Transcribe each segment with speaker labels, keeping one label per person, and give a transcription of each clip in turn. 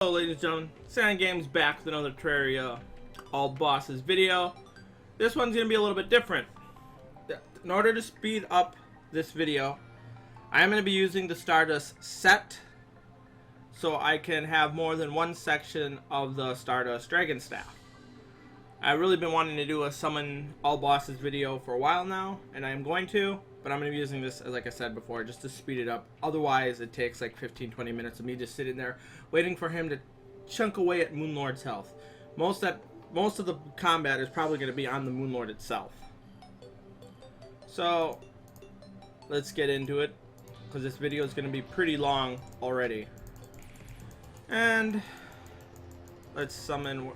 Speaker 1: Hello ladies and gentlemen, Sand Games back with another Terraria All Bosses video. This one's going to be a little bit different. In order to speed up this video, I am going to be using the Stardust set so I can have more than one section of the Stardust Dragon Staff. I've really been wanting to do a Summon All Bosses video for a while now, and I am going to, but I'm going to be using this, like I said before, just to speed it up. Otherwise, it takes like 15-20 minutes of me just sitting there waiting for him to chunk away at Moonlord's health. Most of the combat is probably going to be on the Moonlord itself. So, let's get into it, because this video is going to be pretty long already. And let's summon...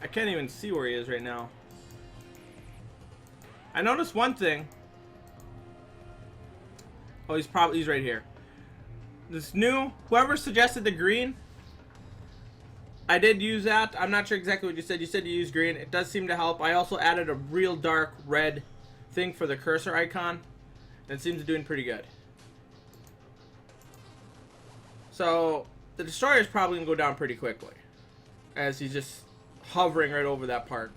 Speaker 1: I can't even see where he is right now. I noticed one thing. Oh, he's right here. This new, whoever suggested the green, I did use that. I'm not sure exactly what you said. You said you use green. It does seem to help. I also added a real dark red thing for the cursor icon. And it seems to be doing pretty good. So, the destroyer is probably going to go down pretty quickly, as he's just hovering right over that part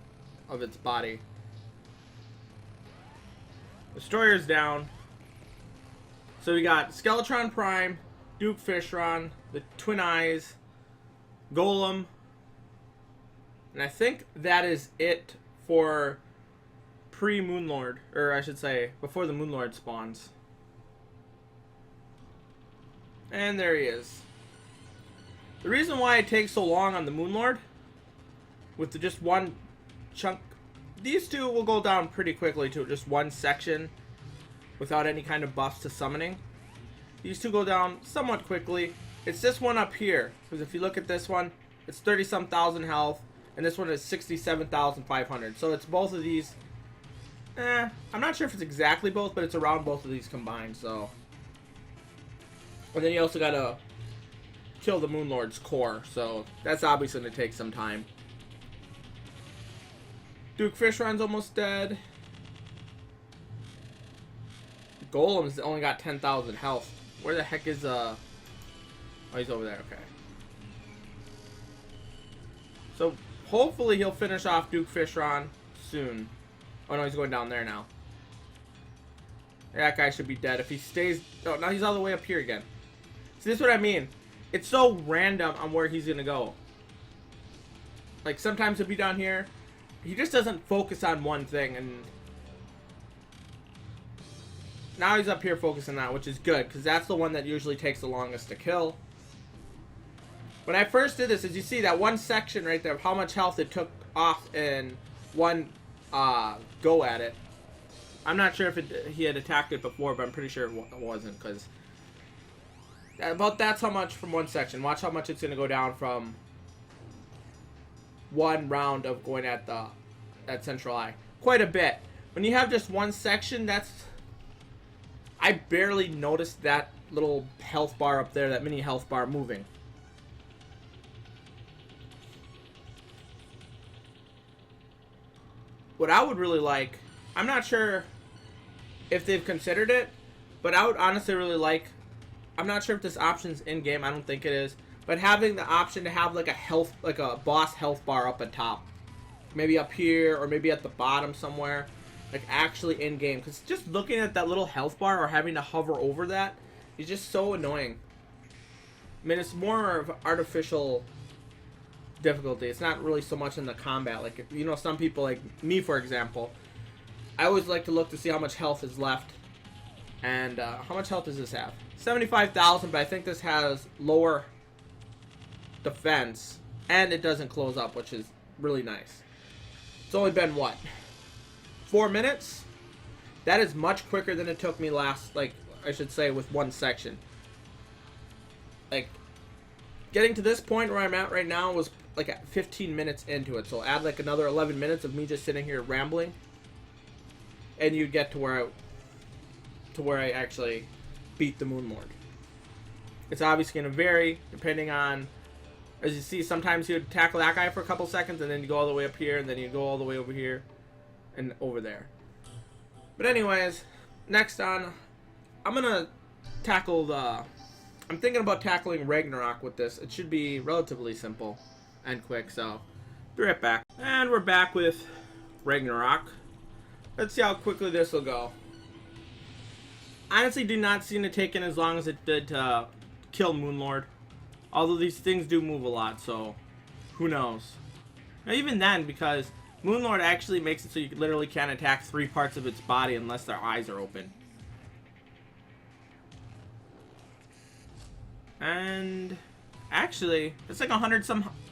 Speaker 1: of its body. Destroyer's down. So we got Skeletron Prime, Duke Fishron, the Twin Eyes, Golem, and I think that is it for pre-Moonlord, or I should say before the Moonlord spawns. And there he is. The reason why it takes so long on the Moonlord, with just one chunk, these two will go down pretty quickly to just one section without any kind of buffs to summoning. These two go down somewhat quickly. It's this one up here, because if you look at this one, it's 30-some thousand health, and this one is 67,500. So it's both of these. I'm not sure if it's exactly both, but it's around both of these combined. So, and then you also gotta kill the Moonlord's core, so that's obviously gonna take some time. Duke Fishron's almost dead. Golem's only got 10,000 health. Where the heck is oh, he's over there. Okay. So hopefully he'll finish off Duke Fishron soon. Oh no, he's going down there now. That guy should be dead if he stays. Oh, now he's all the way up here again. See, this is what I mean. It's so random on where he's gonna go. Like sometimes he'll be down here. He just doesn't focus on one thing, and now he's up here focusing on that, which is good, because that's the one that usually takes the longest to kill. When I first did this, as you see, that one section right there of how much health it took off in one go at it. I'm not sure if he had attacked it before, but I'm pretty sure it wasn't, because about that's how much from one section. Watch how much it's going to go down from one round of going at that central eye. Quite a bit. When you have just one section, I barely noticed that little health bar up there, that mini health bar moving. What I would really like, I'm not sure if they've considered it, but I would honestly really like, I'm not sure if this option's in game, I don't think it is, but having the option to have like a boss health bar up at top. Maybe up here, or maybe at the bottom somewhere. Like actually in game. Because just looking at that little health bar or having to hover over that is just so annoying. I mean, it's more of artificial difficulty. It's not really so much in the combat. Like, you know, some people, like me for example, I always like to look to see how much health is left. And how much health does this have? 75,000, but I think this has lower defense, and it doesn't close up, which is really nice. It's only been what, 4 minutes? That is much quicker than it took me last, like I should say, with one section. Like getting to this point where I'm at right now was like at 15 minutes into it, so add like another 11 minutes of me just sitting here rambling, and you get to where I actually beat the Moonlord. It's obviously going to vary depending on, as you see, sometimes you would tackle that guy for a couple seconds, and then you go all the way up here, and then you go all the way over here, and over there. But anyways, next on, I'm going to tackle the I'm thinking about tackling Ragnarok with this. It should be relatively simple and quick, so be right back. And we're back with Ragnarok. Let's see how quickly this will go. Honestly, did not seem to take in as long as it did to kill Moonlord. Although these things do move a lot, so who knows. Now, even then, because Moonlord actually makes it so you literally can't attack 3 parts of its body unless their eyes are open. And actually, it's like about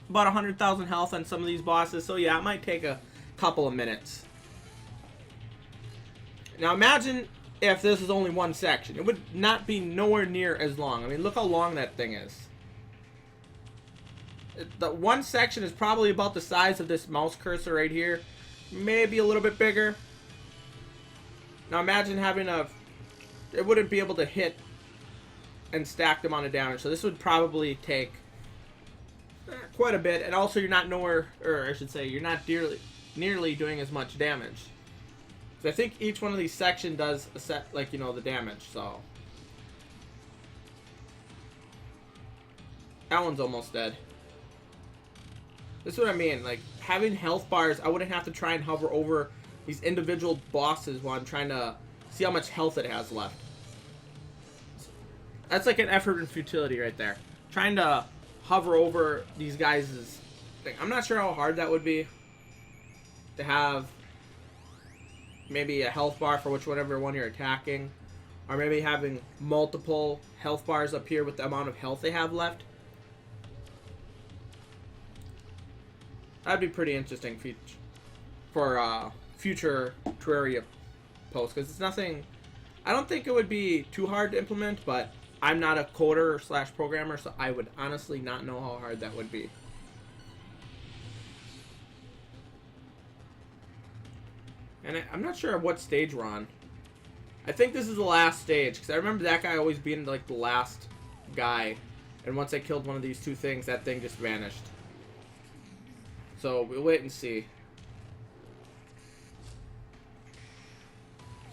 Speaker 1: 100,000 health on some of these bosses, so yeah, it might take a couple of minutes. Now imagine if this is only one section. It would not be nowhere near as long. I mean, look how long that thing is. The one section is probably about the size of this mouse cursor right here. Maybe a little bit bigger. Now imagine having it wouldn't be able to hit and stack the amount of damage. So this would probably take quite a bit. And also you're not you're not nearly doing as much damage. So I think each one of these sections does a set, like, you know, the damage, so. That one's almost dead. This is what I mean, like, having health bars, I wouldn't have to try and hover over these individual bosses while I'm trying to see how much health it has left. That's like an effort and futility right there. Trying to hover over these guys' thing. I'm not sure how hard that would be to have maybe a health bar for whichever one you're attacking, or maybe having multiple health bars up here with the amount of health they have left. That'd be pretty interesting for future Terraria posts, because it's nothing. I don't think it would be too hard to implement, but I'm not a coder / programmer, so I would honestly not know how hard that would be. And I'm not sure what stage we're on. I think this is the last stage, because I remember that guy always being like the last guy. And once I killed one of these 2 things, that thing just vanished. So we'll wait and see.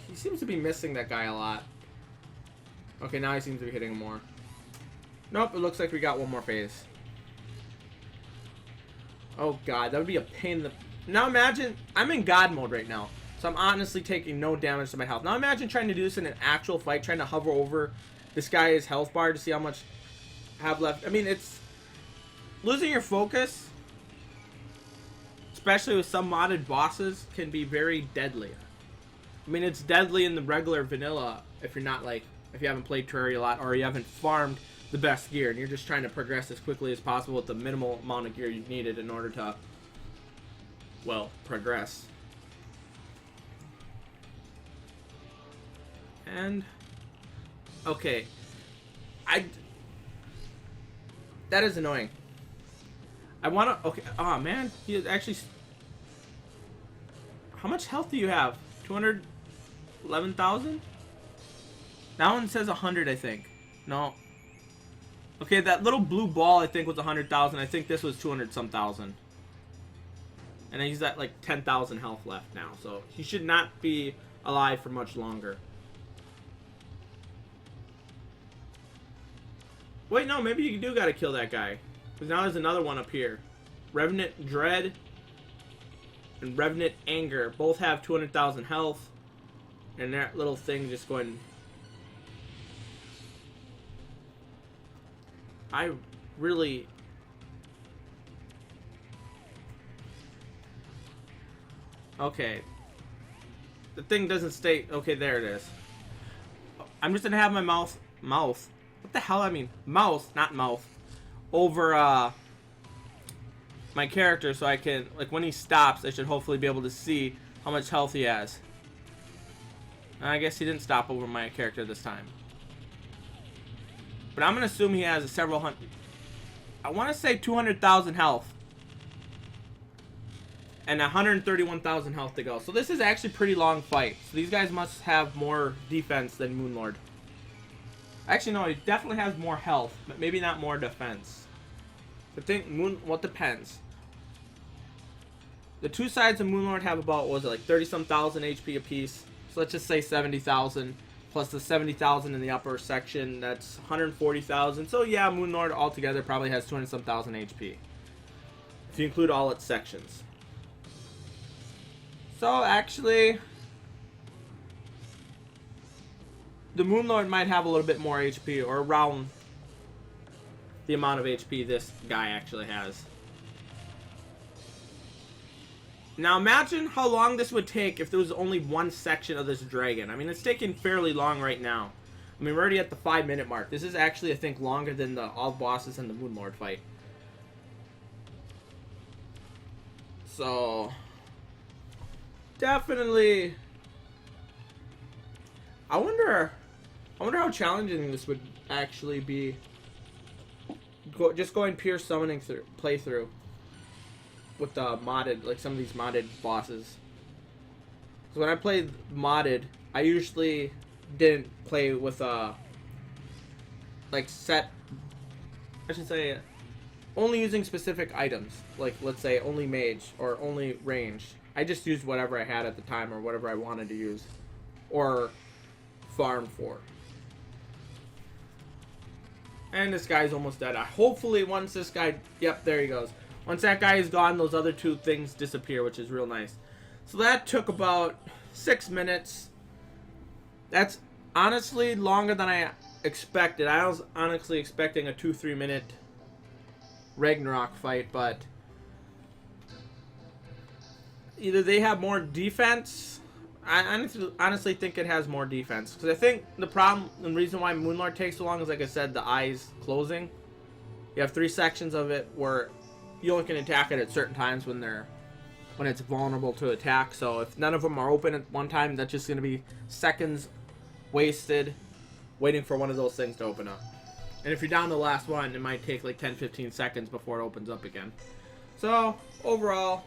Speaker 1: He seems to be missing that guy a lot. Okay, now he seems to be hitting him more. Nope, it looks like we got one more phase. Oh god, that would be a pain in the... Now imagine, I'm in God mode right now, so I'm honestly taking no damage to my health. Now imagine trying to do this in an actual fight, trying to hover over this guy's health bar to see how much I have left. I mean, it's... Losing your focus, especially with some modded bosses, can be very deadly. I mean, it's deadly in the regular vanilla if you're not like... If you haven't played Terraria a lot, or you haven't farmed the best gear, and you're just trying to progress as quickly as possible with the minimal amount of gear you've needed in order to... well, progress. And okay, that is annoying. I want to... Okay, oh man, he is actually... How much health do you have? 211,000? That one says 100, I think. No. Okay, that little blue ball I think was 100,000. I think this was 200-some thousand. And he's at like 10,000 health left now, so he should not be alive for much longer. Wait, no, maybe you do gotta kill that guy. Because now there's another one up here. Revenant Dread and Revenant Anger both have 200,000 health. And that little thing just going... I really... Okay. The thing doesn't stay... Okay, there it is. I'm just gonna have my mouth... What the hell? I mean, mouse, not mouth. Over, my character so I can... Like, when he stops, I should hopefully be able to see how much health he has. And I guess he didn't stop over my character this time. But I'm gonna assume he has several hundred... I want to say 200,000 health. And 131,000 health to go. So this is actually a pretty long fight. So these guys must have more defense than Moonlord. Actually, no, he definitely has more health, but maybe not more defense. I think what depends. The 2 sides of Moonlord have about, what was it, like 30-some thousand HP apiece. So let's just say 70,000. plus the 70,000 in the upper section, that's 140,000. So yeah, Moon Lord altogether probably has 200-some thousand HP if you include all its sections. So actually, the Moon Lord might have a little bit more HP, or around the amount of HP this guy actually has. Now imagine how long this would take if there was only one section of this dragon. I mean, it's taking fairly long right now. I mean, we're already at the 5-minute mark. This is actually, I think, longer than the all bosses and the Moon Lord fight. So, definitely, I wonder how challenging this would actually be. Just going pure summoning playthrough with the modded, like some of these modded bosses. So when I played modded, I usually didn't play with like set, I should say, only using specific items, like let's say only mage or only range. I just used whatever I had at the time or whatever I wanted to use or farm for. And this guy's almost dead. Hopefully once this guy, yep, there he goes. Once that guy is gone, those other two things disappear, which is real nice. So that took about 6 minutes. That's honestly longer than I expected. I was honestly expecting a 2-3 minute Ragnarok fight, but either they have more defense. I honestly think it has more defense, because I think the problem, the reason why Moon Lord takes so long is, like I said, the eyes closing. You have 3 sections of it where you only can attack it at certain times when it's vulnerable to attack. So if none of them are open at one time, that's just going to be seconds wasted waiting for one of those things to open up. And if you're down to the last one, it might take like 10-15 seconds before it opens up again. So overall,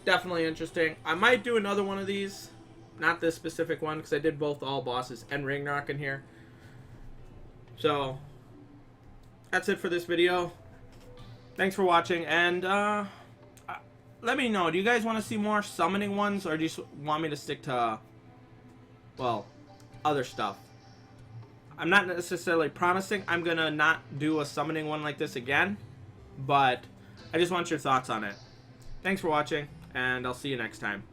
Speaker 1: definitely interesting. I might do another one of these, not this specific one, because I did both all bosses and Ragnarok in here. So that's it for this video. Thanks for watching, and let me know, do you guys want to see more summoning ones, or do you just want me to stick to, well, other stuff? I'm not necessarily promising I'm gonna not do a summoning one like this again, but I just want your thoughts on it. Thanks for watching, and I'll see you next time.